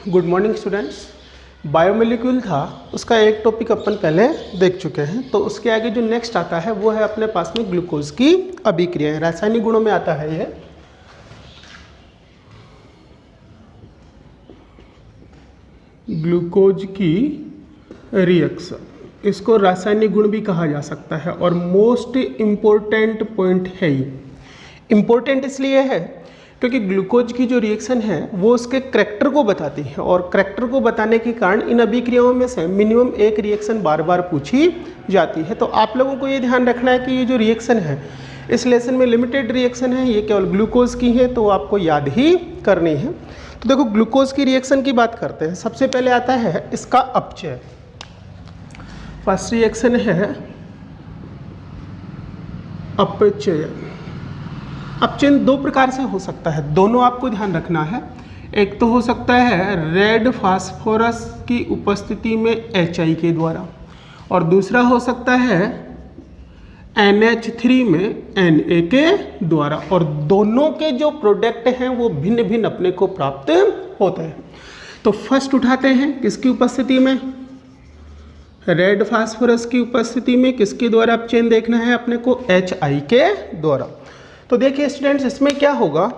Good morning students. Biomolecule था, उसका एक टॉपिक अपन पहले देख चुके हैं। तो उसके आगे जो नेक्स्ट आता है वो है अपने पास में ग्लूकोज की अभिक्रियाएं। रासायनिक गुणों में आता है ये। ग्लूकोज की रिएक्शन, इसको रासायनिक गुण भी कहा जा सकता है और मोस्ट इम्पोर्टेंट पॉइंट है ये। इम्पोर्टेंट इसलिए है क्योंकि ग्लूकोज की जो रिएक्शन है वो उसके करैक्टर को बताती है और करैक्टर को बताने के कारण इन अभिक्रियाओं में से मिनिमम एक रिएक्शन बार बार पूछी जाती है। तो आप लोगों को ये ध्यान रखना है कि ये जो रिएक्शन है इस लेसन में लिमिटेड रिएक्शन है, ये केवल ग्लूकोज की है, तो आपको याद ही करनी है। तो देखो ग्लूकोज की रिएक्शन की बात करते हैं। सबसे पहले आता है इसका अपचय। फर्स्ट रिएक्शन है अपचय। अपचयन दो प्रकार से हो सकता है, दोनों आपको ध्यान रखना है। एक तो हो सकता है रेड फास्फोरस की उपस्थिति में HI के द्वारा और दूसरा हो सकता है NH3 में Na के द्वारा, और दोनों के जो प्रोडक्ट हैं वो भिन्न भिन्न अपने को प्राप्त होते हैं। तो फर्स्ट उठाते हैं किसकी उपस्थिति में, रेड फास्फोरस की उपस्थिति में। किसके द्वारा अपचयन देखना है अपने को, HI के द्वारा। तो देखिए स्टूडेंट्स, इसमें क्या होगा,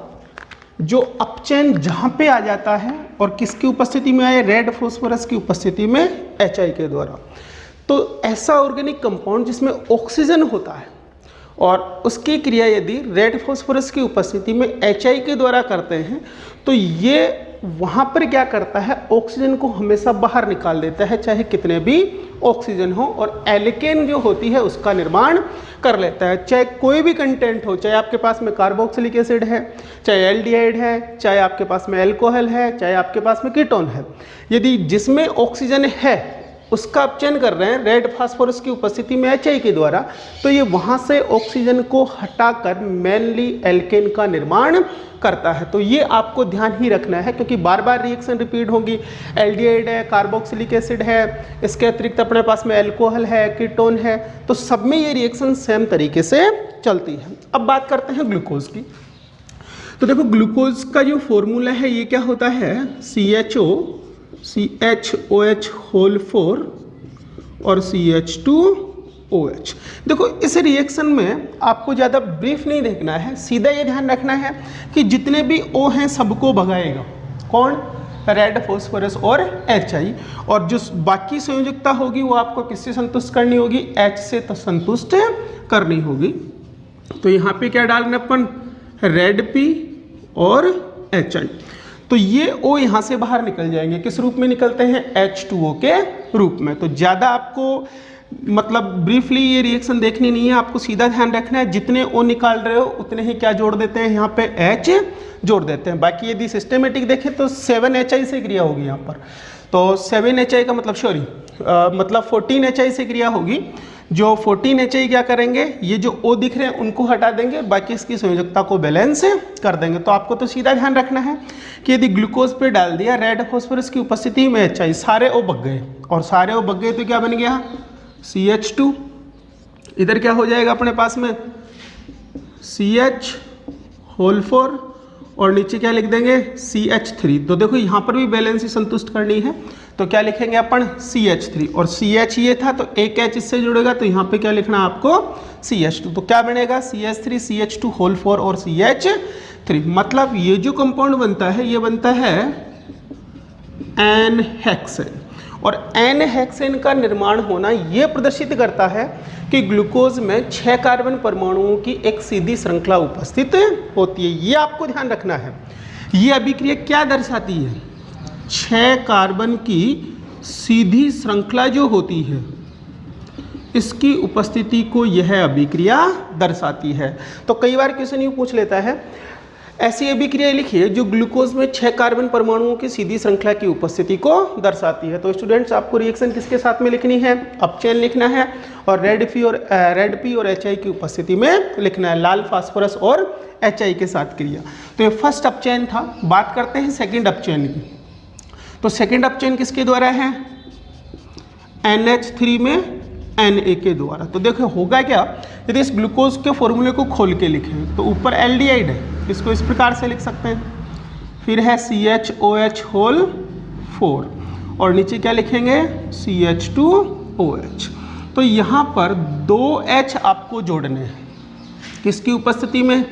जो अपचयन जहाँ पे आ जाता है और किसकी उपस्थिति में आए, रेड फास्फोरस की उपस्थिति में HI के द्वारा। तो ऐसा ऑर्गेनिक कंपाउंड जिसमें ऑक्सीजन होता है और उसकी क्रिया यदि रेड फास्फोरस की उपस्थिति में HI के द्वारा करते हैं तो ये वहाँ पर क्या करता है, ऑक्सीजन को हमेशा बाहर निकाल देता है, चाहे कितने भी ऑक्सीजन हो, और एल्केन जो होती है उसका निर्माण कर लेता है। चाहे कोई भी कंटेंट हो, चाहे आपके पास में कार्बोक्सिलिक एसिड है, चाहे एल्डिहाइड है, चाहे आपके पास में एल्कोहल है, चाहे आपके पास में कीटोन है, यदि जिसमें ऑक्सीजन है उसका अपचयन कर रहे हैं रेड फास्फोरस की उपस्थिति में HI के द्वारा, तो ये वहाँ से ऑक्सीजन को हटाकर मेनली एल्केन का निर्माण करता है। तो ये आपको ध्यान ही रखना है क्योंकि बार बार रिएक्शन रिपीट होगी। एल्डिहाइड है, कार्बोक्सिलिक एसिड है, इसके अतिरिक्त अपने पास में एल्कोहल है, कीटोन है, तो सब में ये रिएक्शन सेम तरीके से चलती है। अब बात करते हैं ग्लूकोज की। तो देखो ग्लूकोज का जो फॉर्मूला है ये क्या होता है, CHOH होल 4 और CH2OH। देखो इस रिएक्शन में आपको ज़्यादा ब्रीफ नहीं देखना है, सीधा ये ध्यान रखना है कि जितने भी O हैं सबको भगाएगा कौन, रेड फास्फोरस और HI, और जो बाकी संयोजकता होगी वो आपको किससे संतुष्ट करनी होगी, H से तो संतुष्ट करनी होगी। तो यहाँ पे क्या डालना अपन, रेड P और HI। तो ये O यहाँ से बाहर निकल जाएंगे, किस रूप में निकलते हैं, H2O के रूप में। तो ज़्यादा आपको मतलब ब्रीफली ये रिएक्शन देखनी नहीं है, आपको सीधा ध्यान रखना है जितने O निकाल रहे हो उतने ही क्या जोड़ देते हैं, यहाँ पे H जोड़ देते हैं। बाकी यदि सिस्टेमेटिक देखें तो 7HI से क्रिया होगी यहाँ पर, तो 7HI का मतलब मतलब 14HI से क्रिया होगी। जो 14HI क्या करेंगे, ये जो O दिख रहे हैं उनको हटा देंगे, बाकी इसकी संयोजकता को बैलेंस कर देंगे। तो आपको तो सीधा ध्यान रखना है कि यदि ग्लूकोज पे डाल दिया रेड फास्फोरस की उपस्थिति में HI, सारे O बग गए, और सारे O बग गए तो क्या बन गया, CH2। इधर क्या हो जाएगा अपने पास में, CH होल 4 और नीचे क्या लिख देंगे, CH3। तो देखो यहाँ पर भी बैलेंस ही संतुष्ट करनी है, तो क्या लिखेंगे अपन, CH3, और CH ये था तो एक H इससे जुड़ेगा, तो यहाँ पे क्या लिखना है आपको, CH2। तो क्या बनेगा, CH3 CH2 होल 4 और CH3। मतलब ये जो कंपाउंड बनता है ये बनता है N-हेक्सेन, और N-हेक्सेन का निर्माण होना ये प्रदर्शित करता है कि ग्लूकोज में 6 कार्बन परमाणुओं की एक सीधी श्रृंखला उपस्थित होती है। ये आपको ध्यान रखना है। ये अभिक्रिया क्या दर्शाती है, 6 कार्बन की सीधी श्रृंखला जो होती है इसकी उपस्थिति को यह अभिक्रिया दर्शाती है। तो कई बार क्वेश्चन यूँ पूछ लेता है, ऐसी अभिक्रिया लिखिए जो ग्लूकोज में 6 कार्बन परमाणुओं की सीधी श्रृंखला की उपस्थिति को दर्शाती है। तो स्टूडेंट्स आपको रिएक्शन किसके साथ में लिखनी है, अपचयन लिखना है, और रेड P और HI की उपस्थिति में लिखना है, लाल फास्फोरस और HI के साथ क्रिया। तो ये फर्स्ट अपचयन था। बात करते हैं सेकेंड अपचयन की। तो सेकेंड अपचयन किसके द्वारा है, NH3 में Na के द्वारा। तो देखो होगा क्या, यदि इस ग्लूकोज के फॉर्मूले को खोल के लिखें तो ऊपर एल्डिहाइड है, इसको इस प्रकार से लिख सकते हैं, फिर है CHOH होल 4 और नीचे क्या लिखेंगे CH2OH। तो यहाँ पर 2H आपको जोड़ने हैं, किसकी उपस्थिति में,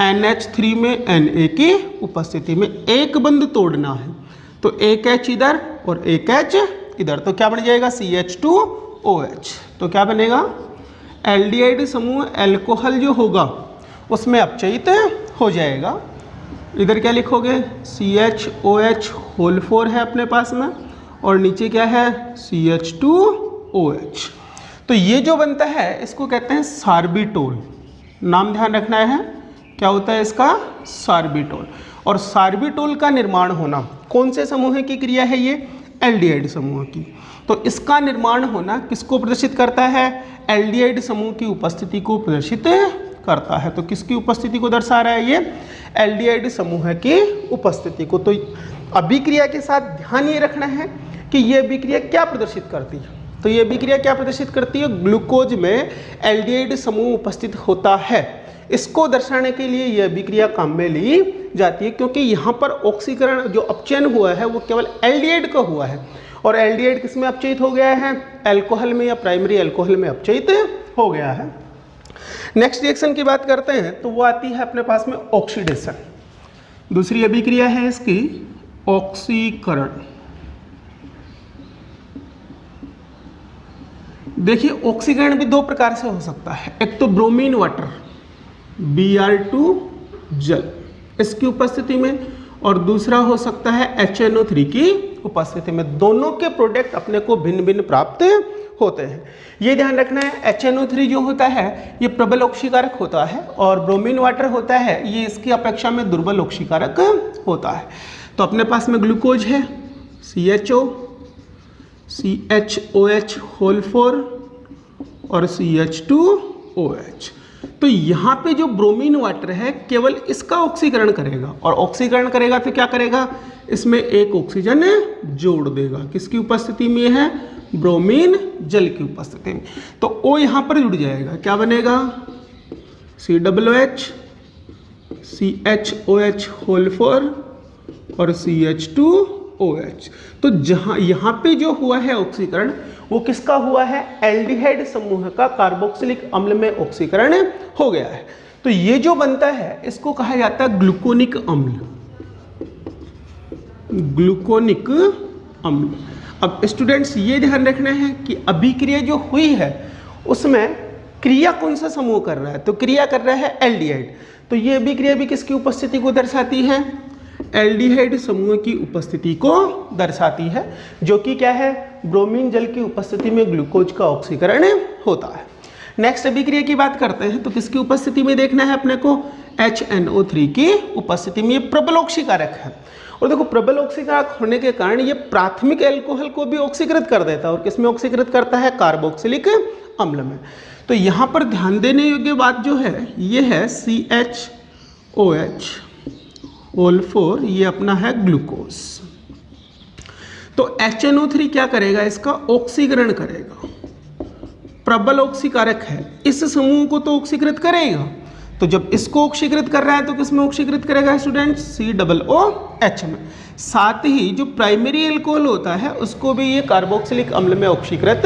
NH3 में Na की उपस्थिति में। एक बंद तोड़ना है तो एक H इधर और एक H इधर, तो क्या बन जाएगा CH2OH। तो क्या बनेगा, एल्डिहाइड समूह एल्कोहल जो होगा उसमें अपचयित हो जाएगा। इधर क्या लिखोगे CHOH4 है अपने पास में और नीचे क्या है CH2OH। तो ये जो बनता है इसको कहते हैं सार्बिटोल। नाम ध्यान रखना है, क्या होता है इसका, सार्बिटोल। और सार्बिटोल का निर्माण होना कौन से समूह की क्रिया है, ये एल्डिहाइड समूह की। तो इसका निर्माण होना किसको प्रदर्शित करता है, एल्डिहाइड समूह की उपस्थिति को प्रदर्शित करता है। तो किसकी उपस्थिति को दर्शा रहा है, ये एल्डिहाइड समूह की उपस्थिति को। तो अभिक्रिया के साथ ध्यान ये रखना है कि ये अभिक्रिया क्या प्रदर्शित करती है। तो ये अभिक्रिया क्या प्रदर्शित करती है, ग्लूकोज में एल्डिहाइड समूह उपस्थित होता है, इसको दर्शाने के लिए यह अभिक्रिया काम में ली जाती है। क्योंकि यहाँ पर ऑक्सीकरण जो अपचयन हुआ है वो केवल एल्डिहाइड का हुआ है और एल्डिहाइड किस में अपचयित हो गया है, अल्कोहल में या प्राइमरी अल्कोहल में अपचयित हो गया है। नेक्स्ट रिएक्शन की बात करते हैं तो वो आती है अपने पास में ऑक्सीडेशन। दूसरी अभिक्रिया है इसकी ऑक्सीकरण। देखिए ऑक्सीकरण भी दो प्रकार से हो सकता है, एक तो ब्रोमीन वाटर Br2 जल इसकी उपस्थिति में, और दूसरा हो सकता है HNO3 की उपस्थिति में। दोनों के प्रोडक्ट अपने को भिन्न भिन्न प्राप्त होते हैं। ये ध्यान रखना है HNO3 जो होता है ये प्रबल ऑक्सीकारक होता है और ब्रोमीन वाटर होता है ये इसकी अपेक्षा में दुर्बल ऑक्सीकारक होता है। तो अपने पास में ग्लूकोज है CHO, CHOH4 और CH2OH। तो यहाँ पे जो ब्रोमीन वाटर है केवल इसका ऑक्सीकरण करेगा, और ऑक्सीकरण करेगा तो क्या करेगा, इसमें एक ऑक्सीजन जोड़ देगा। किसकी उपस्थिति में है, ब्रोमीन जल की उपस्थिति में। तो O यहाँ पर जुड़ जाएगा, क्या बनेगा COOH, CHOH4 और CH2OH। तो जहाँ यहाँ पे जो हुआ है ऑक्सीकरण वो किसका हुआ है, एल्डिहाइड समूह का कार्बोक्सिलिक अम्ल में ऑक्सीकरण हो गया है। तो ये जो बनता है इसको कहा जाता है ग्लूकोनिक अम्ल, ग्लूकोनिक अम्ल। अब स्टूडेंट्स ये ध्यान रखना है कि अभिक्रिया जो हुई है उसमें क्रिया कौन सा समूह कर रहा है, तो क्रिया कर रहा है एल्डिहाइड। तो ये अभिक्रिया भी किसकी उपस्थिति को दर्शाती है, एल्डिहाइड समूह की उपस्थिति को दर्शाती है, जो कि क्या है, ब्रोमीन जल की उपस्थिति में ग्लूकोज का ऑक्सीकरण होता है। नेक्स्ट अभिक्रिया की बात करते हैं तो किसकी उपस्थिति में देखना है अपने को, HNO3 की उपस्थिति में। ये प्रबल ऑक्सीकारक है और देखो प्रबल ऑक्सीकारक होने के कारण ये प्राथमिक एल्कोहल को भी ऑक्सीकृत कर देता है, और किसमें ऑक्सीकृत करता है, कार्बोक्सिलिक अम्ल में। तो यहाँ पर ध्यान देने योग्य बात जो है ये है CHOH4, ये अपना है ग्लूकोज। तो HNO3 क्या करेगा, इसका ऑक्सीकरण करेगा, प्रबल ऑक्सीकारक है, इस समूह को तो ऑक्सीकृत करेगा। तो जब इसको ऑक्सीकृत कर रहा है तो किसमें ऑक्सीकृत करेगा स्टूडेंट्स, COOH में। साथ ही जो प्राइमरी अल्कोहल होता है उसको भी ये कार्बोक्सिलिक अम्ल में ऑक्सीकृत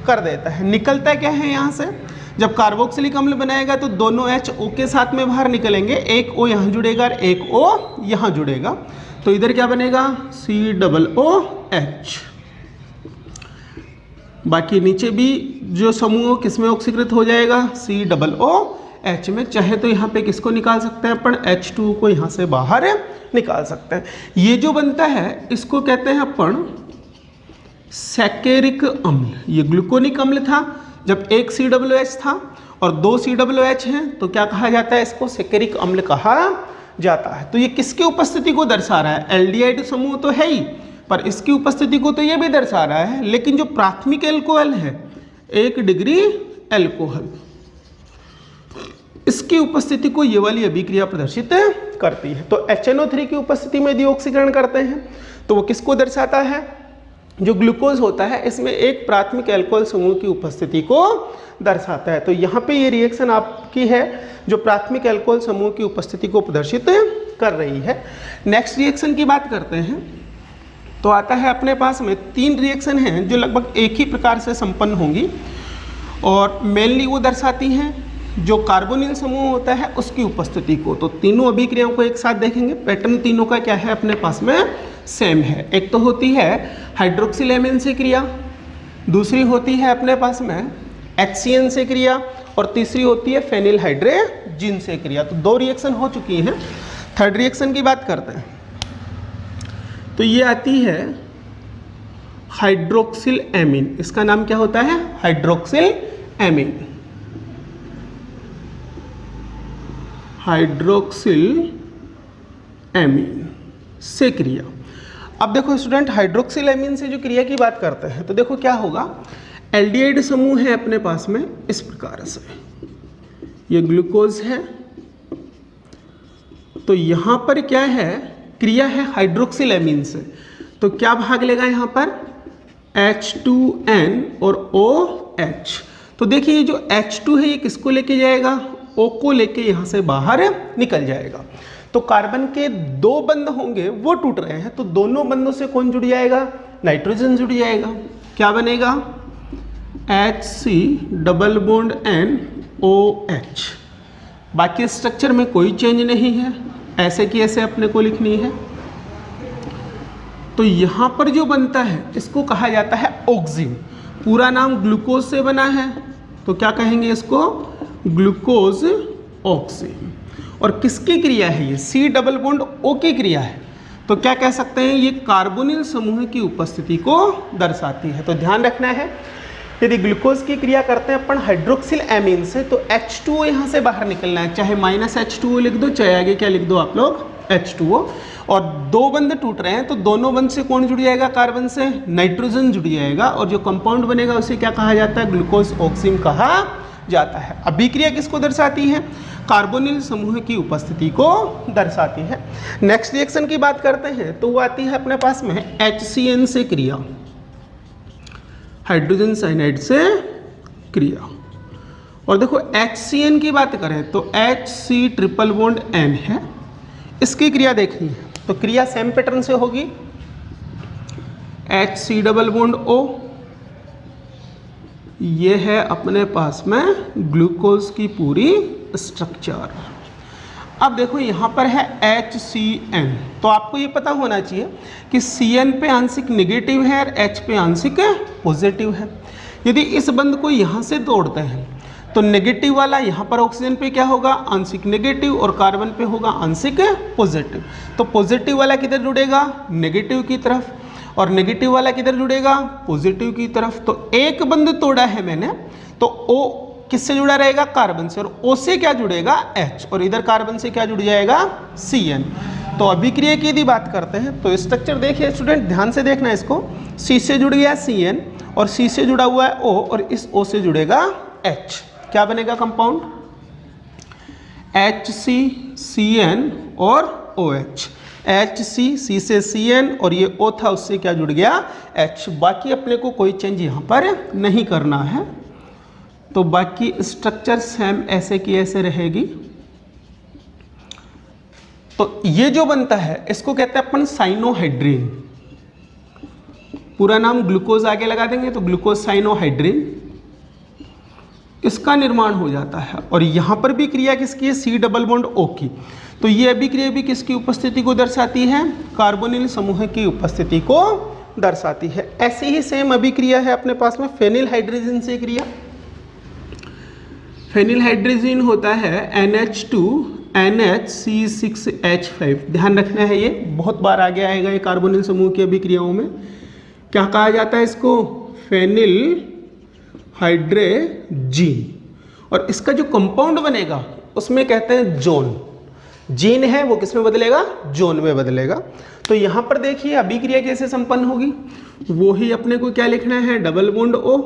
कर देता है। निकलता क्या है यहाँ से, जब कार्बोक्सिलिक अम्ल बनाएगा तो दोनों H O के साथ में बाहर निकलेंगे, एक O यहाँ जुड़ेगा और एक O यहाँ जुड़ेगा। तो इधर क्या बनेगा, COOH। बाकी नीचे भी जो समूह किसमें ऑक्सीकृत हो जाएगा, COOH में। चाहे तो यहाँ पे किसको निकाल सकते हैं अपन, H2 को यहाँ से बाहर निकाल सकते हैं। ये जो बनता है इसको कहते हैं अपन सैकेरिक अम्ल। ये ग्लूकोनिक अम्ल था, जब एक COOH था और दो COOH हैं तो क्या कहा जाता है, इसको सैकेरिक अम्ल कहा जाता है। तो ये किसकी उपस्थिति को दर्शा रहा है, एल्डिहाइड समूह तो है ही, पर इसकी उपस्थिति को तो ये भी दर्शा रहा है। लेकिन जो प्राथमिक एल्कोहल है 1 डिग्री एल्कोहल, इसकी उपस्थिति को ये वाली अभिक्रिया प्रदर्शित करती है। तो HNO3 की उपस्थिति में यदि ऑक्सीकरण करते हैं तो वो किसको दर्शाता है, जो ग्लूकोज होता है इसमें एक प्राथमिक एल्कोहल समूह की उपस्थिति को दर्शाता है। तो यहाँ पे ये रिएक्शन आपकी है जो प्राथमिक एल्कोहल समूह की उपस्थिति को प्रदर्शित कर रही है। नेक्स्ट रिएक्शन की बात करते हैं तो आता है अपने पास में 3 रिएक्शन हैं जो लगभग एक ही प्रकार से संपन्न होंगी और मेनली वो दर्शाती हैं जो कार्बोनिल समूह होता है उसकी उपस्थिति को। तो तीनों अभिक्रियाओं को एक साथ देखेंगे। पैटर्न तीनों का क्या है अपने पास में सेम है। एक तो होती है हाइड्रोक्सिल एमीन से क्रिया, दूसरी होती है अपने पास में HCN से क्रिया और तीसरी होती है फेनिल हाइड्रेजिन से क्रिया। तो 2 रिएक्शन हो चुकी हैं। थर्ड रिएक्शन की बात करते हैं तो ये आती है हाइड्रोक्सिल एमीन। इसका नाम क्या होता है? Hydroxyl amine. हाइड्रोक्सिल एमीन से क्रिया। अब देखो स्टूडेंट, हाइड्रोक्सिल एमीन से जो क्रिया की बात करते हैं तो देखो क्या होगा। एल्डिहाइड समूह है अपने पास में इस प्रकार से, ये ग्लूकोज है तो यहां पर क्या है, क्रिया है हाइड्रोक्सिल एमीन से। तो क्या भाग लेगा यहां पर? H2N और OH। तो देखिए ये जो H2 है ये किसको लेके जाएगा? O को लेके यहां से बाहर निकल जाएगा। तो कार्बन के 2 बंध होंगे वो टूट रहे हैं तो दोनों बंधों से कौन जुड़ जाएगा? नाइट्रोजन जुड़ जाएगा। क्या बनेगा? HC double bond NOH। बाकी स्ट्रक्चर में कोई चेंज नहीं है, ऐसे की ऐसे अपने को लिखनी है। तो यहां पर जो बनता है इसको कहा जाता है ऑक्सिन। पूरा नाम ग्लूकोज से बना है तो क्या कहेंगे इसको? Glucose auxin. और किसकी क्रिया है ये? C डबल बॉन्ड O की क्रिया है। तो क्या कह सकते हैं? ये कार्बोनिल समूह की उपस्थिति को दर्शाती है। तो ध्यान रखना है, यदि ग्लूकोज की क्रिया करते हैं अपन हाइड्रोक्सिल एमीन से तो H2O यहाँ से बाहर निकलना है, चाहे -H2O लिख दो चाहे आगे क्या लिख दो आप लोग H2O। और 2 बंध टूट रहे हैं तो दोनों बंध से कौन जुड़ जाएगा? कार्बन से नाइट्रोजन जुड़ जाएगा और जो कंपाउंड बनेगा उसे क्या कहा जाता है? ग्लूकोज ऑक्सिन कहा जाता है। अभिक्रिया किसको दर्शाती है? कार्बोनिल समूह की उपस्थिति को दर्शाती है। नेक्स्ट रिएक्शन की बात करते हैं तो वो आती है अपने पास में HCN से क्रिया, हाइड्रोजन साइनाइड से क्रिया। और देखो HCN की बात करें तो HC ट्रिपल बॉन्ड N है, इसकी क्रिया देखनी है तो क्रिया सेम पैटर्न से होगी। HC डबल बॉन्ड O, ये है अपने पास में ग्लूकोज की पूरी स्ट्रक्चर। अब देखो यहाँ पर है HCN, तो आपको ये पता होना चाहिए कि CN पे आंशिक नेगेटिव है और H पे आंशिक पॉजिटिव है। यदि इस बंध को यहाँ से तोड़ते हैं तो नेगेटिव वाला यहाँ पर ऑक्सीजन पे क्या होगा? आंशिक नेगेटिव और कार्बन पे होगा आंशिक पॉजिटिव। तो पॉजिटिव वाला किधर जुड़ेगा? नेगेटिव की तरफ, और नेगेटिव वाला किधर जुड़ेगा? पॉजिटिव की तरफ। तो एक बंध तोड़ा है मैंने तो O किससे जुड़ा रहेगा? कार्बन से, और O से क्या जुड़ेगा? H, और इधर कार्बन से क्या जुड़ जाएगा? CN। तो अभिक्रिया की यदि बात करते हैं तो स्ट्रक्चर देखिए स्टूडेंट, ध्यान से देखना इसको। C से जुड़ गया CN और C से जुड़ा हुआ है O और इस O से जुड़ेगा H। क्या बनेगा कंपाउंड? HCCN और OH। HC, C से CN और ये O था उससे क्या जुड़ गया? H। बाकी अपने को कोई चेंज यहाँ पर नहीं करना है तो बाकी स्ट्रक्चर सेम ऐसे की ऐसे रहेगी। तो ये जो बनता है इसको कहते हैं अपन साइनोहाइड्रिन। पूरा नाम ग्लूकोज आगे लगा देंगे तो ग्लूकोज साइनोहाइड्रिन, इसका निर्माण हो जाता है। और यहां पर भी क्रिया किसकी है? C डबल बॉन्ड O की। तो ये अभिक्रिया भी किसकी उपस्थिति को दर्शाती है? कार्बोनिल समूह की उपस्थिति को दर्शाती है। ऐसे ही सेम अभिक्रिया है अपने पास में फेनिल हाइड्रोजन से क्रिया। फेनिल हाइड्रोजन होता है NH2NH(C6H5। ध्यान रखना है, ये बहुत बार आगे आएगा ये कार्बोनिल समूह की अभिक्रियाओं में। क्या कहा जाता है इसको? Phenyl hydrogen. और इसका जो कंपाउंड बनेगा उसमें कहते हैं जोन। जीन है वो किस में बदलेगा? जोन में बदलेगा। तो यहाँ पर देखिए अभिक्रिया कैसे संपन्न होगी, वो ही अपने को क्या लिखना है? डबल बॉन्ड O,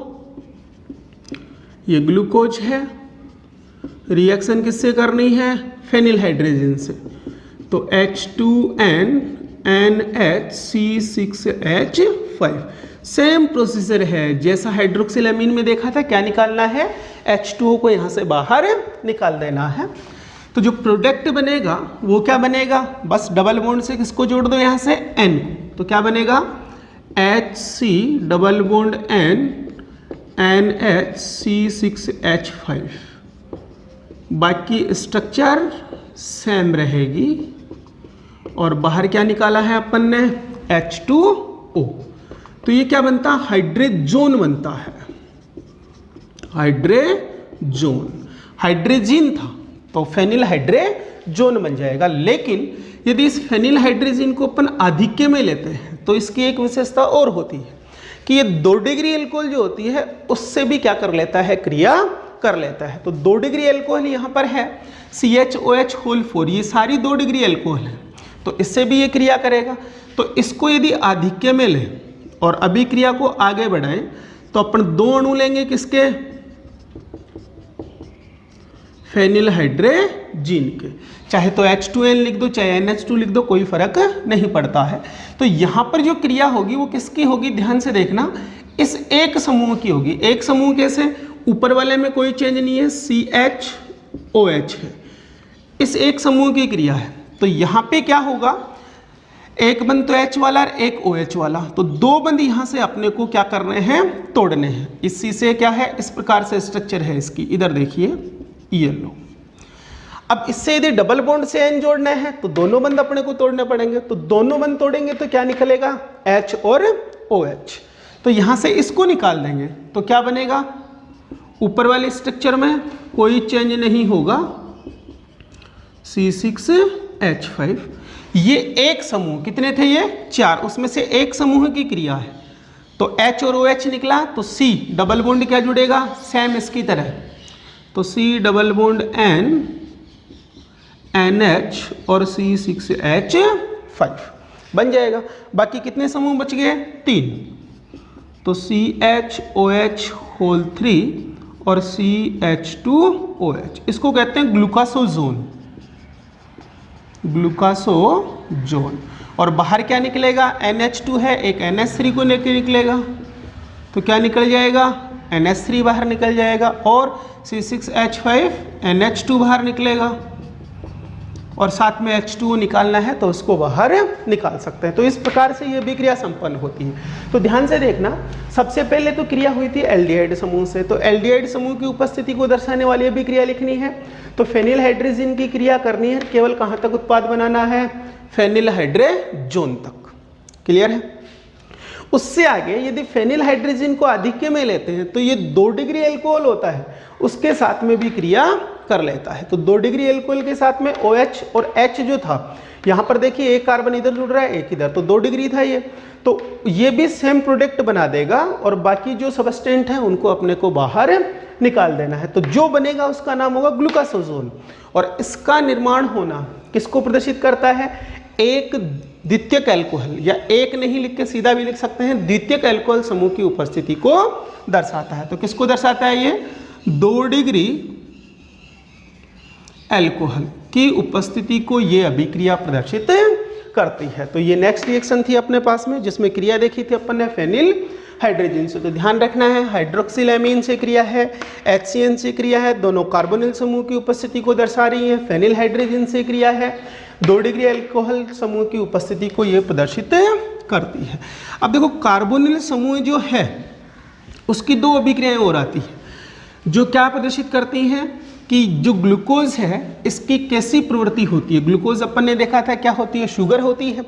ये ग्लूकोज है, रिएक्शन किससे करनी है? फेनिल हाइड्रोजन से। तो H2N NH(C6H5) सेम प्रोसीजर है जैसा हाइड्रोक्सिल एमीन में देखा था। क्या निकालना है? H2O को यहाँ से बाहर निकाल देना है। तो जो प्रोडक्ट बनेगा वो क्या बनेगा, बस डबल बॉन्ड से किसको जोड़ दो यहाँ से N, तो क्या बनेगा HC double bond N NHC6H5। बाकी स्ट्रक्चर सेम रहेगी और बाहर क्या निकाला है अपन ने H2O। तो ये क्या बनता है, हाइड्रोजोन बनता है, हाइड्रोजोन। हाइड्रोजन था तो फेनिल हाइड्रोजोन बन जाएगा। लेकिन यदि इस फेनिल हाइड्रोजन को अपन आधिक्य में लेते हैं तो इसकी एक विशेषता और होती है कि ये 2 डिग्री एल्कोहल जो होती है उससे भी क्या कर लेता है, क्रिया कर लेता है। तो 2 डिग्री एल्कोहल यहाँ पर है CHOH4, ये सारी 2 डिग्री एल्कोहल है, तो इससे भी ये क्रिया करेगा। तो इसको यदि आधिक्य में लें और अभिक्रिया को आगे बढ़ाएं तो अपन 2 अणु लेंगे किसके, फेनिल हाइड्रोजन के। चाहे तो H2N लिख दो चाहे NH2 लिख दो, कोई फर्क नहीं पड़ता है। तो यहाँ पर जो क्रिया होगी वो किसकी होगी, ध्यान से देखना, इस एक समूह की होगी। एक समूह कैसे, ऊपर वाले में कोई चेंज नहीं है, CHOH है, इस एक समूह की क्रिया है। तो यहाँ पे क्या होगा, एक बंद तो H वाला और एक OH वाला, तो 2 बंद यहाँ से अपने को क्या करने हैं, तोड़ने हैं। इसी से क्या है, इस प्रकार से स्ट्रक्चर है इसकी, इधर देखिए ये लो। अब इससे यदि डबल बॉन्ड से N जोड़ना है तो दोनों बंद अपने को तोड़ने पड़ेंगे, तो दोनों बंद तोड़ेंगे तो क्या निकलेगा, H और OH। तो यहाँ से इसको निकाल देंगे तो क्या बनेगा, ऊपर वाले स्ट्रक्चर में कोई चेंज नहीं होगा, C6H5। ये एक समूह, कितने थे ये, 4, उसमें से एक समूह की क्रिया है, तो H और OH निकला, तो C डबल बॉन्ड क्या जुड़ेगा, सेम इसकी तरह, तो C double bond N NH और C6H5 बन जाएगा। बाकी कितने समूह बच गए, 3, तो CHOH3 और CH2OH, इसको कहते हैं ग्लूकासोजोन, ग्लूकासोजोन। और बाहर क्या निकलेगा, NH2 है, एक NH3 को लेकर निकलेगा, तो क्या निकल जाएगा, NH3 बाहर निकल जाएगा और C6H5 NH2 बाहर निकलेगा, और साथ में H2O निकालना है तो उसको बाहर निकाल सकते हैं। तो इस प्रकार से ये अभिक्रिया संपन्न होती है। तो ध्यान से देखना, सबसे पहले तो क्रिया हुई थी एल्डिहाइड समूह से, तो एल्डिहाइड समूह की उपस्थिति को दर्शाने वाली अभिक्रिया लिखनी है। तो फेनिल हाइड्रोजन की क्रिया करनी है, केवल कहाँ तक उत्पाद बनाना है, फेनिल हाइड्रोजोन तक। क्लियर है। उससे आगे यदि फेनिल हाइड्रोजन को आधिक्य में लेते हैं तो ये 2 डिग्री एल्कोहल होता है, उसके साथ में भी क्रिया कर लेता है। तो 2 डिग्री एल्कोहल के साथ में OH और H जो था, यहाँ पर देखिए एक कार्बन इधर जुड़ रहा है एक इधर, तो 2 डिग्री था ये, तो ये भी सेम प्रोडक्ट बना देगा और बाकी जो सबस्टेंट है उनको अपने को बाहर निकाल देना है। तो जो बनेगा उसका नाम होगा ग्लूकासोजोन, और इसका निर्माण होना किसको प्रदर्शित करता है, एक द्वितीयक एल्कोहल, या एक नहीं लिख के सीधा भी लिख सकते हैं, द्वितीयक एल्कोहल समूह की उपस्थिति को दर्शाता है। तो किसको दर्शाता है, ये 2 डिग्री एल्कोहल की उपस्थिति को ये अभिक्रिया प्रदर्शित करती है। तो ये नेक्स्ट रिएक्शन थी अपने पास में, जिसमें क्रिया देखी थी अपन ने फेनिल हाइड्रोजन से। तो ध्यान रखना है, हाइड्रोक्सिलैमीन से क्रिया है, HCN से क्रिया है, दोनों कार्बोनिल समूह की उपस्थिति को दर्शा रही है। फेनिल हाइड्रोजन से क्रिया है, 2 डिग्री एल्कोहल समूह की उपस्थिति को ये प्रदर्शित करती है। अब देखो कार्बोनिल समूह जो है उसकी 2 अभिक्रियाएं और आती है जो क्या प्रदर्शित करती हैं कि जो ग्लूकोज है इसकी कैसी प्रवृत्ति होती है। ग्लूकोज अपन ने देखा था क्या होती है, शुगर होती है।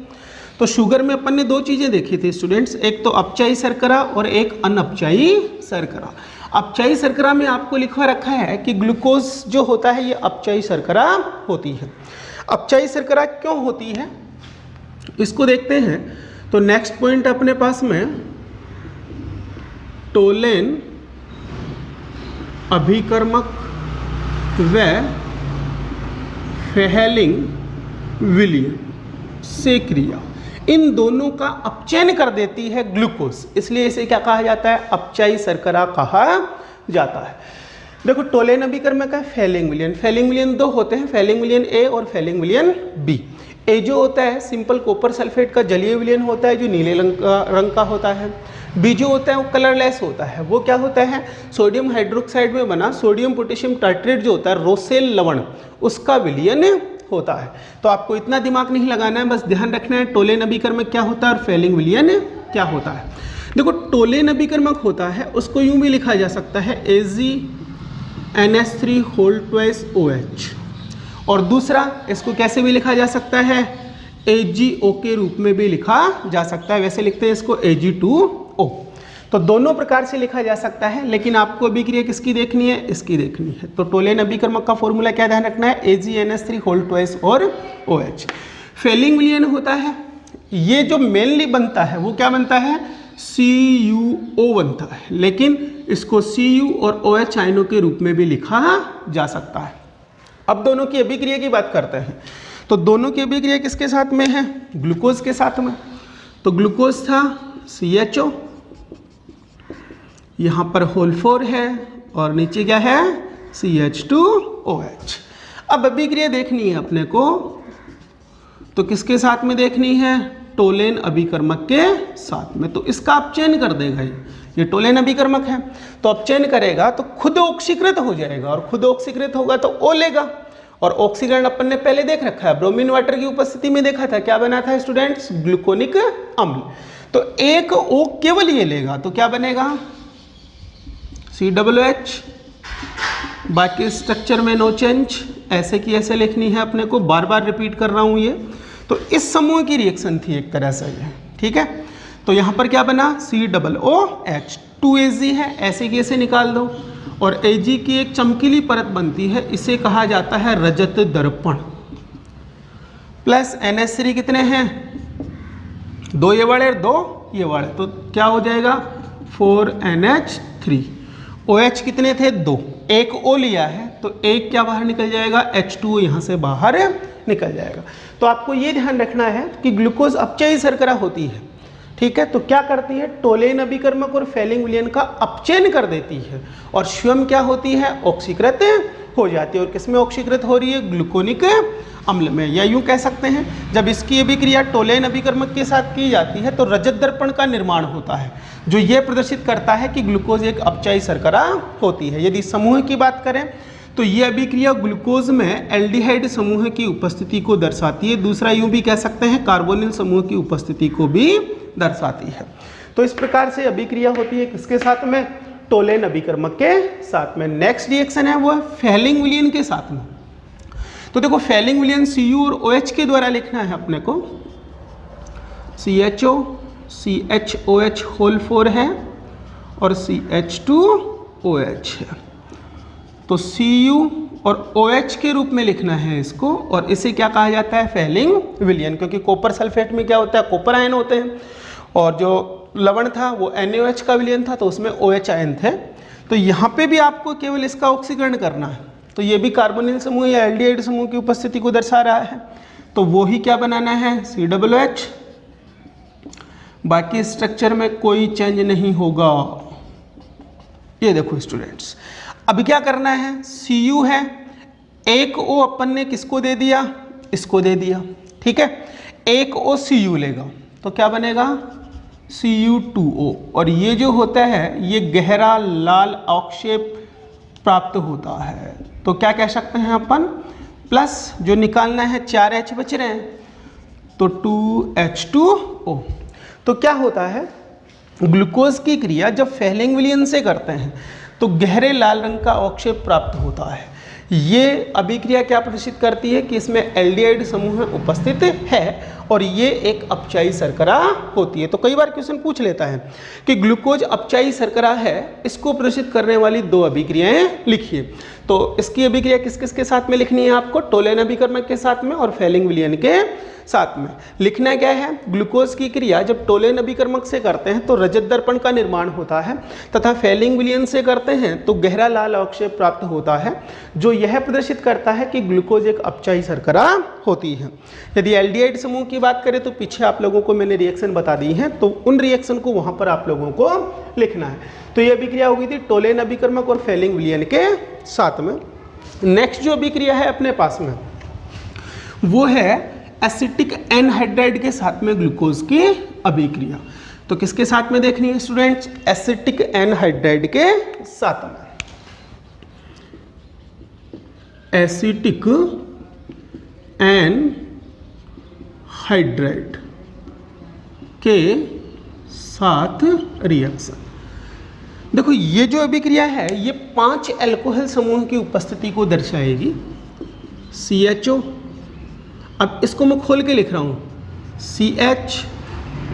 तो शुगर में अपन ने 2 चीज़ें देखी थी स्टूडेंट्स, एक तो अपचायी शर्करा और एक अनअपचायी शर्करा। अपचायी शर्करा में आपको लिखवा रखा है कि ग्लूकोज जो होता है ये अपचायी शर्करा होती है। अपचायी शर्करा क्यों होती है इसको देखते हैं। तो नेक्स्ट पॉइंट अपने पास में टोलेन अभिकर्मक व फेहेलिंग विलियन से क्रिया, इन दोनों का अपचयन कर देती है ग्लूकोज, इसलिए इसे क्या कहा जाता है, अपचायी शर्करा कहा जाता है। देखो टोलेन अभिकर्मक है फेलिंग विलियन, फेलिंग विलियन 2 होते हैं, फेलिंग विलियन A और फेलिंग विलियन B। ए जो होता है सिंपल कॉपर सल्फेट का जलीय विलयन होता है जो नीले रंग का होता है। बी जो होता है वो कलरलेस होता है, वो क्या होता है सोडियम हाइड्रोक्साइड में बना सोडियम पोटेशियम टार्ट्रेट जो होता है रोसेल लवण उसका विलयन होता है। तो आपको इतना दिमाग नहीं लगाना है, बस ध्यान रखना है टोलेन अभिकर्मक क्या होता है और फेलिंग विलयन क्या होता है। देखो टोलेन अभिकर्मक होता है उसको यूं भी लिखा जा सकता है AgNH3 और दूसरा इसको कैसे भी लिखा जा सकता है AgO के रूप में भी लिखा जा सकता है, वैसे लिखते हैं इसको Ag2O। तो दोनों प्रकार से लिखा जा सकता है, लेकिन आपको अभिक्रिया किसकी देखनी है, इसकी देखनी है। तो टोलेन अभिकर्मक का फॉर्मूला क्या ध्यान रखना है AgNH3 और OH। फेलिंग विलयन होता है, ये जो मेनली बनता है वो क्या बनता है CuO बनता है, लेकिन इसको Cu और OH आयनों के रूप में भी लिखा जा सकता है। अब दोनों की अभिक्रिया की बात करते हैं, तो दोनों की अभिक्रिया किसके साथ में है, ग्लूकोज के साथ में। तो ग्लूकोज था CHO, यहाँ पर होल 4 है और नीचे क्या है CH2OH। अब अभिक्रिया देखनी है अपने को, तो किसके साथ में देखनी है टोलेन अभिकर्मक के साथ में। तो इसका अपचयन कर देगा, ये टोलेन अभिकर्मक है तो अपचयन करेगा तो खुद ऑक्सीकृत हो जाएगा, और खुद ऑक्सीकृत होगा तो O लेगा। और ऑक्सीकरण अपन ने पहले देख रखा है, ब्रोमीन वाटर की उपस्थिति में देखा था, क्या बना था स्टूडेंट्स ग्लूकोनिक अम्ल। तो एक O केवल ये लेगा तो क्या बनेगा COOH, बाकी स्ट्रक्चर में नो चेंज, ऐसे की ऐसे लिखनी है अपने को, बार बार रिपीट कर रहा हूँ ये। तो इस समूह की रिएक्शन थी एक तरह से ये, ठीक है। तो यहाँ पर क्या बना COOH, 2Ag है, ऐसे की ऐसे निकाल दो, और Ag की एक चमकीली परत बनती है, इसे कहा जाता है रजत दर्पण। प्लस NH3 कितने हैं 2 ये वाले और 2 ये वाले, तो क्या हो जाएगा 4NH3। OH कितने थे 2, एक O लिया है तो एक क्या बाहर निकल जाएगा H2O यहाँ से बाहर निकल जाएगा। तो आपको ये ध्यान रखना है कि ग्लूकोज अपचयी शर्करा होती है, ठीक है। तो क्या करती है टोलेन अभिकर्मक और फेलिंग विलयन का अपचयन कर देती है और स्वयं क्या होती है ऑक्सीकृत हो जाती है। और किसमें ऑक्सीकृत हो रही है ग्लूकोनिक अम्ल में, या यूं कह सकते हैं जब इसकी अभिक्रिया टोलेन अभिकर्मक के साथ की जाती है तो रजत दर्पण का निर्माण होता है, जो ये प्रदर्शित करता है कि ग्लूकोज एक अपचयी शर्करा होती है। यदि समूह की बात करें तो ये अभिक्रिया ग्लूकोज में एल्डिहाइड समूह की उपस्थिति को दर्शाती है, दूसरा यूं भी कह सकते हैं कार्बोनिल समूह की उपस्थिति को भी दर्शाती है। तो इस प्रकार से अभिक्रिया होती है किसके साथ में टोलेन अभिकर्मक के साथ में। नेक्स्ट रिएक्शन है वो है फेलिंग विलयन के साथ में। तो देखो फेलिंग विलयन Cu और OH के द्वारा लिखना है अपने को, CHO CHOH होल 4 है और CH2OH है। तो Cu और OH के रूप में लिखना है इसको, और इसे क्या कहा जाता है फेलिंग विलयन, क्योंकि कॉपर सल्फेट में क्या होता है कॉपर आयन होते हैं, और जो लवण था वो NaOH का विलयन था तो उसमें OH आयन थे। तो यहाँ पे भी आपको केवल इसका ऑक्सीकरण करना है, तो ये भी कार्बोनिल समूह या एल्डिहाइड समूह की उपस्थिति को दर्शा रहा है, तो वो ही क्या बनाना है COOH, बाकी स्ट्रक्चर में कोई चेंज नहीं होगा। ये देखो स्टूडेंट्स, अभी क्या करना है Cu है, एक O अपन ने किसको दे दिया इसको दे दिया, ठीक है, एक O Cu लेगा तो क्या बनेगा Cu2O, और ये जो होता है ये गहरा लाल अवक्षेप प्राप्त होता है। तो क्या कह सकते हैं अपन, प्लस जो निकालना है 4H बच रहे हैं तो 2H2O। तो क्या होता है ग्लूकोज की क्रिया जब फेलिंग विलयन से करते हैं तो गहरे लाल रंग का अवक्षेप प्राप्त होता है। ये अभिक्रिया क्या प्रदर्शित करती है कि इसमें एल्डिहाइड समूह उपस्थित है और ये एक अपचयी शर्करा होती है। तो कई बार क्वेश्चन पूछ लेता है कि ग्लूकोज अपचयी शर्करा है, इसको प्रदर्शित करने वाली 2 अभिक्रियाएं लिखिए। तो इसकी अभिक्रिया किस किस के साथ में लिखनी है आपको, टोलेन अभिकर्मक के साथ में और फेलिंग विलयन के साथ में। लिखना क्या है, ग्लूकोज की क्रिया जब टोलेन अभिकर्मक से करते हैं तो रजत दर्पण का निर्माण होता है, तथा फेलिंग विलयन से करते हैं तो गहरा लाल अवक्षेप प्राप्त होता है, जो यह प्रदर्शित करता है कि ग्लूकोज एक अपचयी शर्करा होती है। यदि एल्डिहाइड समूह की बात करें तो पीछे आप लोगों को मैंने रिएक्शन बता दी है, तो उन रिएक्शन को वहां पर आप लोगों को लिखना है। तो यह अभिक्रिया हो गई थी टोलेन अभिकर्मक और फेलिंग विलयन के साथ में। नेक्स्ट जो अभिक्रिया है अपने पास में वो है एसिटिक एनहाइड्राइड के साथ में ग्लूकोज की अभिक्रिया। तो किसके साथ में देखनी है स्टूडेंट्स? एसिटिक एनहाइड्राइड के साथ में। एसिटिक एनहाइड्राइड के साथ रिएक्शन। देखो ये जो अभिक्रिया है ये 5 अल्कोहल समूह की उपस्थिति को दर्शाएगी। CHO, अब इसको मैं खोल के लिख रहा हूँ, CH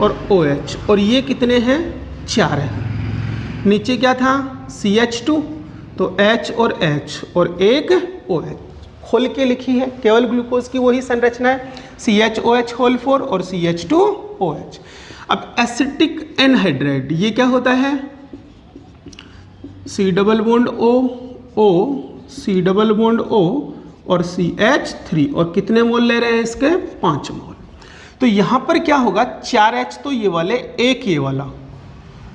और OH, और ये कितने हैं? 4 हैं। नीचे क्या था? CH2, तो H और H और एक OH खोल के लिखी है। केवल ग्लूकोज की वही संरचना है, CHOH होल 4 और CH2OH। अब एसिटिक एनहाइड्राइड ये क्या होता है? C double bond O, C double bond O और CH3, और कितने मोल ले रहे हैं इसके? 5 मोल। तो यहाँ पर क्या होगा? 4H तो ये वाले, एक ये वाला,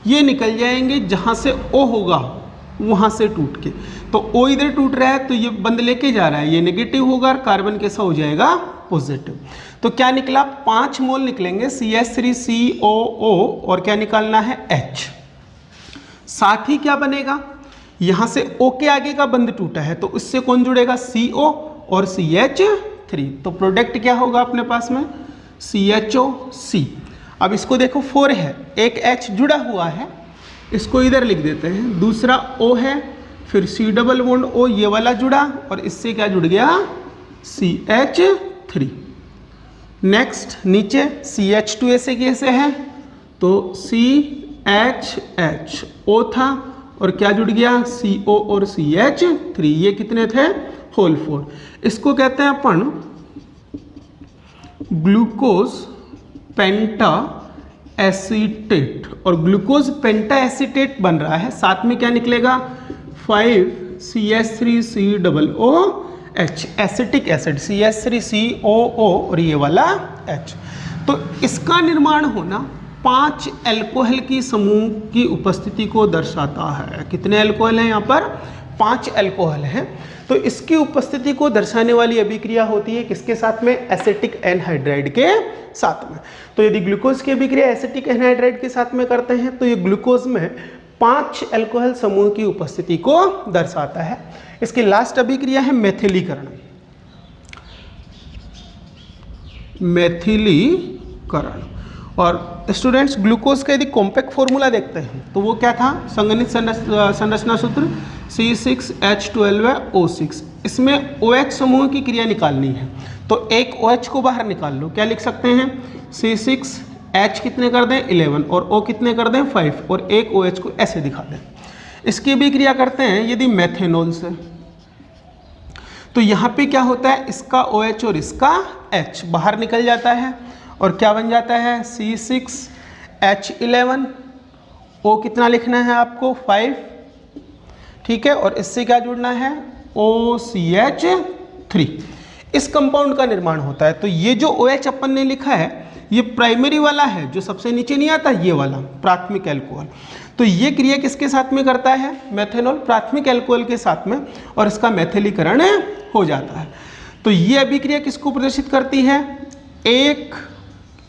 ये निकल जाएंगे जहाँ से O होगा वहाँ से टूट के। तो O इधर टूट रहा है तो ये बंद लेके जा रहा है, ये नेगेटिव होगा और कार्बन कैसा हो जाएगा? पॉजिटिव। तो क्या निकला? 5 मोल निकलेंगे CH3COO, और क्या निकालना है? H। साथ ही क्या बनेगा? यहाँ से O के आगे का बंद टूटा है तो इससे कौन जुड़ेगा? CO और CH3। तो प्रोडक्ट क्या होगा अपने पास में? CHOC। अब इसको देखो 4 है, एक H जुड़ा हुआ है, इसको इधर लिख देते हैं। दूसरा O है, फिर C डबल बॉन्ड O, ये वाला जुड़ा, और इससे क्या जुड़ गया? CH3। नेक्स्ट नीचे CH2 ऐसे कैसे है? तो CHO था और क्या जुड़ गया? CO और CH3, ये कितने थे? होल 4। इसको कहते हैं अपन ग्लूकोज पेंटा एसीटेट, और ग्लूकोज पेंटा एसीटेट बन रहा है। साथ में क्या निकलेगा? 5CH3COOH, एसिटिक एसिड CH3COO और ये वाला H। तो इसका निर्माण होना 5 अल्कोहल की समूह की उपस्थिति को दर्शाता है। कितने अल्कोहल हैं यहाँ पर? 5 अल्कोहल हैं। तो इसकी उपस्थिति को दर्शाने वाली अभिक्रिया होती है किसके साथ में? एसिटिक एनहाइड्राइड के साथ में। तो यदि ग्लूकोज की अभिक्रिया एसिटिक एनहाइड्राइड के साथ में करते हैं तो ये ग्लूकोज में 5 अल्कोहल समूह की उपस्थिति को दर्शाता है। इसकी लास्ट अभिक्रिया है मेथिलीकरण। मेथिलीकरण। और स्टूडेंट्स ग्लूकोज का यदि कॉम्पैक्ट फॉर्मूला देखते हैं तो वो क्या था? संगणित संरचना सूत्र C6H12O6। इसमें OH समूह की क्रिया निकालनी है तो एक OH को बाहर निकाल लो। क्या लिख सकते हैं? C6H कितने कर दें? 11, और O कितने कर दें? 5, और एक OH को ऐसे दिखा दें। इसकी भी क्रिया करते हैं यदि मेथेनॉल से, तो यहाँ पे क्या होता है? इसका OH और इसका H बाहर निकल जाता है और क्या बन जाता है? C6H11, O कितना लिखना है आपको? 5, ठीक है, और इससे क्या जुड़ना है? OCH3। इस कंपाउंड का निर्माण होता है। तो ये जो OH अपन ने लिखा है ये प्राइमरी वाला है, जो सबसे नीचे नहीं आता, ये वाला प्राथमिक अल्कोहल। तो ये क्रिया किसके साथ में करता है? मेथेनॉल प्राथमिक अल्कोहल के साथ में, और इसका मेथिलीकरण हो जाता है। तो ये अभिक्रिया किसको प्रदर्शित करती है? एक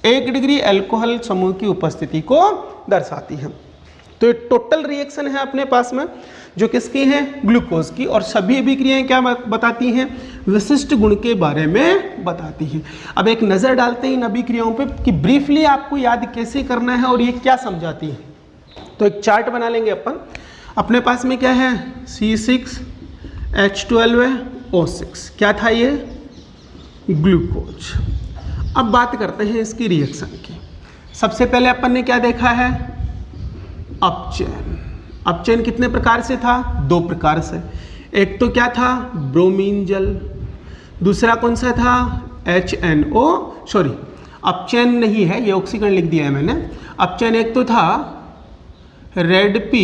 डिग्री अल्कोहल समूह की उपस्थिति को दर्शाती है। तो ये टोटल रिएक्शन है अपने पास में जो किसकी है? ग्लूकोज की। और सभी अभिक्रियाएं क्या बताती हैं? विशिष्ट गुण के बारे में बताती हैं। अब एक नज़र डालते हैं इन अभिक्रियाओं पे कि ब्रीफली आपको याद कैसे करना है और ये क्या समझाती है। तो एक चार्ट बना लेंगे अपन। अपने पास में क्या है? C6H12O6, क्या था ये? ग्लूकोज। अब बात करते हैं इसकी रिएक्शन की। सबसे पहले अपन ने क्या देखा है? अपचयन। अपचयन कितने प्रकार से था? 2 प्रकार से। एक तो क्या था? ब्रोमीन जल। दूसरा कौन सा था? HNO, सॉरी अपचयन नहीं है, ये ऑक्सीकरण लिख दिया है मैंने। अपचयन एक तो था रेड P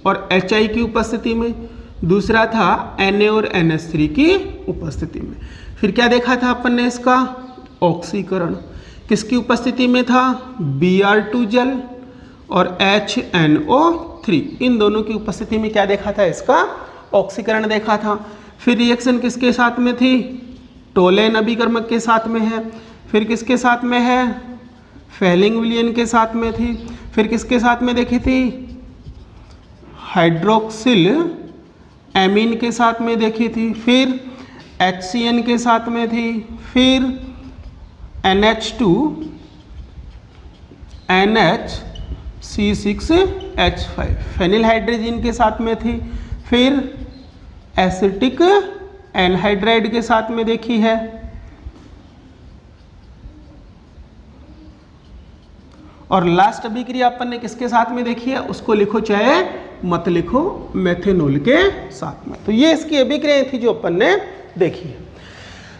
और HI की उपस्थिति में, दूसरा था Na और NH3 की उपस्थिति में। फिर क्या देखा था अपन ने? इसका ऑक्सीकरण किसकी उपस्थिति में था? Br2 जल और HNO3, इन दोनों की उपस्थिति में क्या देखा था? इसका ऑक्सीकरण देखा था। फिर रिएक्शन किसके साथ में थी? टोलेन अभिकर्मक के साथ में है। फिर किसके साथ में है, फेलिंग विलियन के साथ में थी, फिर किसके साथ में देखी थी, हाइड्रोक्सिल एमीन के साथ में देखी थी, फिर HCN के साथ में थी, फिर NH2 NHC6H5 फेनिल हाइड्रोजन के साथ में थी, फिर एसिटिक एनहाइड्राइड के साथ में देखी है, और लास्ट अभिक्रिया अपन ने किसके साथ में देखी है, उसको लिखो चाहे मत लिखो, मेथेनॉल के साथ में। तो ये इसकी अभिक्रियाएं थी जो अपन ने देखी है।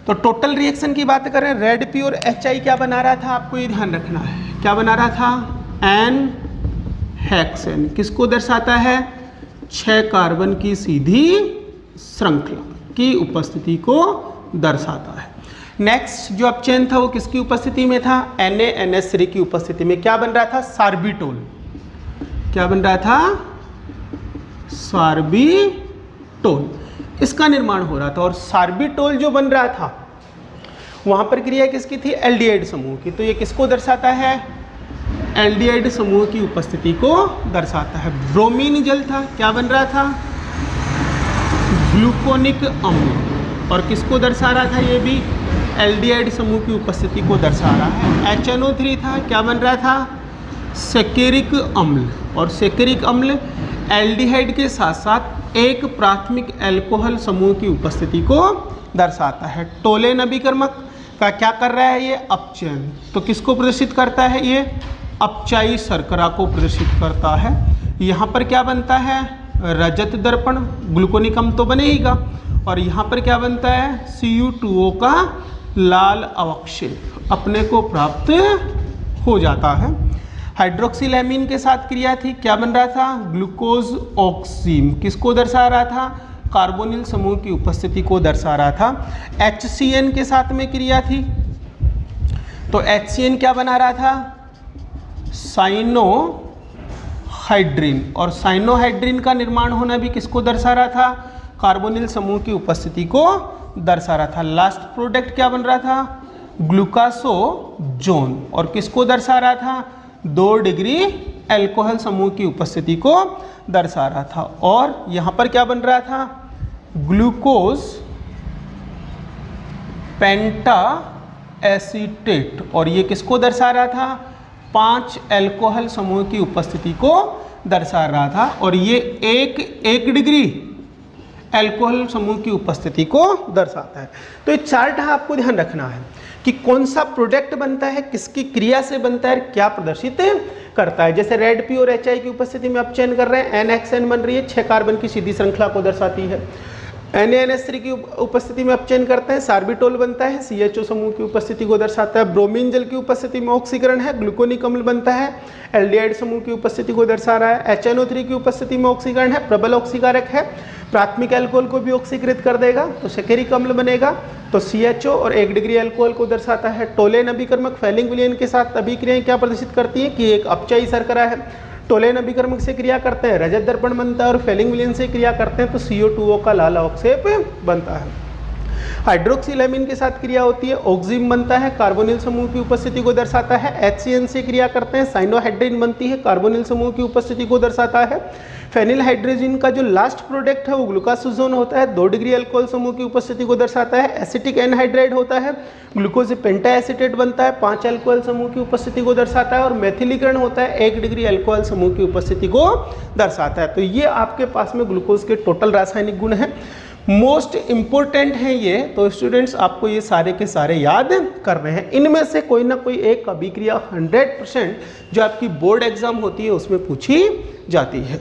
तो टोटल रिएक्शन की बात करें, रेड पी और HI क्या बना रहा था, आपको ये ध्यान रखना है, क्या बना रहा था, एन हेक्सेन, किसको दर्शाता है, 6 कार्बन की सीधी श्रृंखला की उपस्थिति को दर्शाता है। नेक्स्ट जो अपचयन था वो किसकी उपस्थिति में था, NaNH3 की उपस्थिति में। क्या बन रहा था, सार्बिटोल, क्या बन रहा था, सार्बिटोल, इसका निर्माण हो रहा था। और सार्बिटोल जो बन रहा था वहां पर क्रिया किसकी थी, एल्डिहाइड समूह की। तो ये किसको दर्शाता है, एल्डिहाइड समूह की उपस्थिति को दर्शाता है। ब्रोमीन जल था, क्या बन रहा था, ग्लूकोनिक अम्ल, और किसको दर्शा रहा था, ये भी एल्डिहाइड समूह की उपस्थिति को दर्शा रहा है। HNO3 था, क्या बन रहा था, सेकेरिक अम्ल, और सेकेरिक अम्ल एल्डिहाइड के साथ साथ एक प्राथमिक एल्कोहल समूह की उपस्थिति को दर्शाता है। टोलेन अभिकर्मक का क्या कर रहा है, ये अपचयन, तो किसको प्रदर्शित करता है, ये अपचायी शर्करा को प्रदर्शित करता है। यहाँ पर क्या बनता है, रजत दर्पण, ग्लूकोनिक अम्ल तो बनेगा, और यहाँ पर क्या बनता है, Cu2O का लाल अवक्षेप अपने को प्राप्त हो जाता है। हाइड्रोक्सिल एमीन के साथ क्रिया थी, क्या बन रहा था, ग्लूकोज ऑक्सीम, किसको दर्शा रहा था, कार्बोनिल समूह की उपस्थिति को दर्शा रहा था। HCN के साथ में क्रिया थी, तो HCN क्या बना रहा था, साइनोहाइड्रिन, और साइनोहाइड्रिन का निर्माण होना भी किसको दर्शा रहा था, कार्बोनिल समूह की उपस्थिति को दर्शा रहा था। लास्ट प्रोडक्ट क्या बन रहा था, ग्लूकासोजोन, और किसको दर्शा रहा था, 2 डिग्री एल्कोहल समूह की उपस्थिति को दर्शा रहा था। और यहाँ पर क्या बन रहा था, ग्लूकोज पेंटा एसीटेट, और ये किसको दर्शा रहा था, 5 एल्कोहल समूह की उपस्थिति को दर्शा रहा था। और ये एक डिग्री एल्कोहल समूह की उपस्थिति को दर्शाता है। तो ये चार्ट आपको ध्यान रखना है कि कौन सा प्रोडक्ट बनता है, किसकी क्रिया से बनता है, क्या प्रदर्शित करता है। जैसे रेड पी और HI की उपस्थिति में अपचयन कर रहे हैं, NHN बन रही है, 6 कार्बन की सीधी श्रृंखला को दर्शाती है। NaNH3 की उपस्थिति में अपचयन करते हैं, सार्बिटोल बनता है, CHO समूह की उपस्थिति को दर्शाता है। ब्रोमीन जल की उपस्थिति में ऑक्सीकरण है, ग्लूकोनिक अम्ल बनता है, एल्डिहाइड समूह की उपस्थिति को दर्शा रहा है। HNO3 की उपस्थिति में ऑक्सीकरण है, प्रबल ऑक्सीकारक है, प्राथमिक एल्कोहल को भी ऑक्सीकृत कर देगा, तो सेकेरिक अम्ल बनेगा। तो CHO और 1 डिग्री एल्कोहल को दर्शाता है। टोलेन अभिकर्मक फेलिंग विलयन के साथ अभिक्रियाएं क्या प्रदर्शित करती हैं कि एक अपचायी शर्करा है। टोलेन अभिकर्मक से क्रिया करते हैं, रजत दर्पण बनता है, और फेलिंग विलयन से क्रिया करते हैं तो CO2O का लाल अवक्षेप बनता है। हाइड्रोक्सिल एमीन के साथ क्रिया होती है, ऑक्सीम बनता है, कार्बोनिल समूह की उपस्थिति को दर्शाता है। HCN से क्रिया करते हैं, साइनोहाइड्रिन बनती है, कार्बोनिल समूह की उपस्थिति को दर्शाता है। फेनिल हाइड्रोजन का जो लास्ट प्रोडक्ट है वो ग्लूकासोजोन होता है, 2 डिग्री अल्कोहल समूह की उपस्थिति को दर्शाता है। एसिटिक एनहाइड्राइड होता है, ग्लूकोज पेंटा एसीटेट बनता है, 5 अल्कोहल समूह की उपस्थिति को दर्शाता है। और मेथिलीकरण होता है, 1 डिग्री अल्कोहल समूह की उपस्थिति को दर्शाता है। तो ये आपके पास में ग्लूकोज के टोटल रासायनिक गुण हैं, मोस्ट इंपॉर्टेंट हैं ये। तो स्टूडेंट्स आपको ये सारे के सारे याद करने हैं। इनमें से कोई ना कोई एक अभिक्रिया 100% जो आपकी बोर्ड एग्जाम होती है उसमें पूछी जाती है।